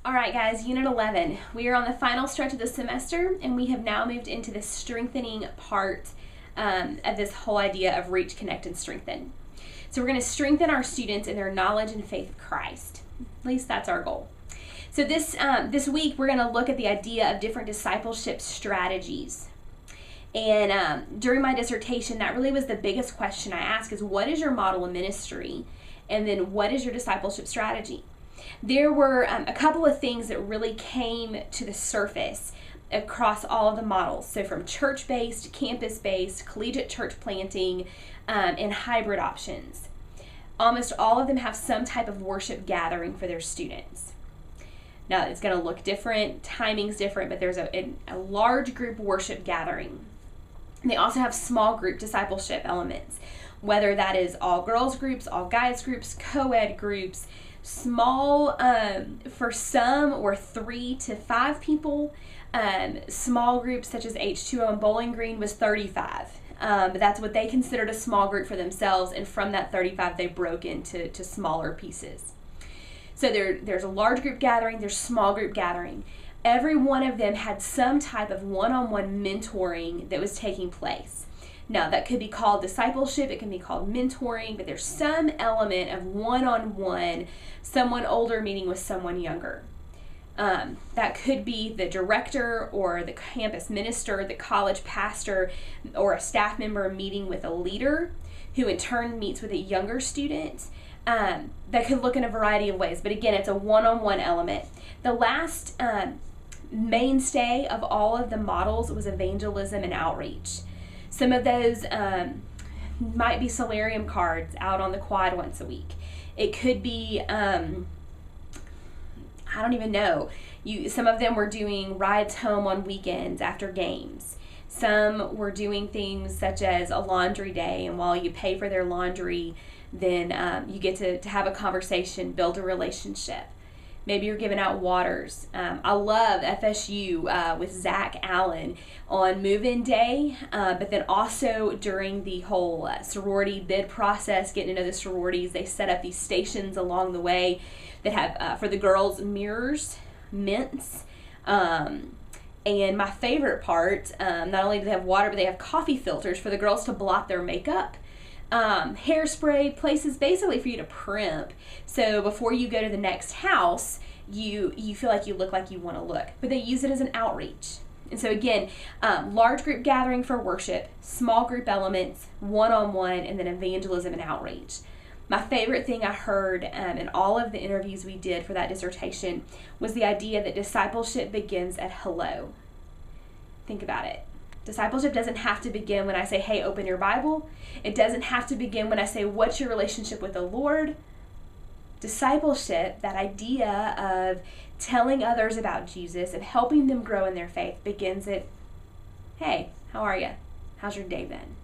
All right, guys, Unit 11. We are on the final stretch of the semester, and we have now moved into the strengthening part of this whole idea of reach, connect, and strengthen. So we're going to strengthen our students in their knowledge and faith of Christ. At least that's our goal. So this week, we're going to look at the idea of different discipleship strategies. And during my dissertation, that really was the biggest question I asked is, what is your model of ministry? And then what is your discipleship strategy? There were a couple of things that really came to the surface across all of the models. So from church-based, campus-based, collegiate church planting, and hybrid options. Almost all of them have some type of worship gathering for their students. Now, it's going to look different, timing's different, but there's a large group worship gathering. And they also have small group discipleship elements, whether that is all girls groups, all guys groups, co-ed groups, small, for some were 3 to 5 people. Small groups such as H2O and Bowling Green was 35. But that's what they considered a small group for themselves, and from that 35 they broke into smaller pieces. So there's a large group gathering, there's small group gathering. Every one of them had some type of one-on-one mentoring that was taking place. Now, that could be called discipleship, it can be called mentoring, but there's some element of one-on-one, someone older meeting with someone younger. That could be the director or the campus minister, the college pastor, or a staff member meeting with a leader who in turn meets with a younger student. That could look in a variety of ways, but again, it's a one-on-one element. The last mainstay of all of the models was evangelism and outreach. Some of those might be solarium cards out on the quad once a week. It could be, I don't even know. Some of them were doing rides home on weekends after games. Some were doing things such as a laundry day, and while you pay for their laundry, then you get to have a conversation, build a relationship. Maybe you're giving out waters. I love FSU with Zach Allen on move-in day, but then also during the whole sorority bid process, getting to know the sororities, they set up these stations along the way that have, for the girls, mirrors, mints, and my favorite part, not only do they have water, but they have coffee filters for the girls to blot their makeup. Hairspray, places basically for you to primp, so before you go to the next house you feel like you look like you want to look, but they use it as an outreach. And so again, large group gathering for worship, small group elements, one-on-one, and then evangelism and outreach. My favorite thing I heard in all of the interviews we did for that dissertation was the idea that discipleship begins at hello. Think about it. Discipleship doesn't have to begin when I say, hey, open your Bible. It doesn't have to begin when I say, what's your relationship with the Lord? Discipleship, that idea of telling others about Jesus and helping them grow in their faith, begins at, hey, how are you? How's your day been?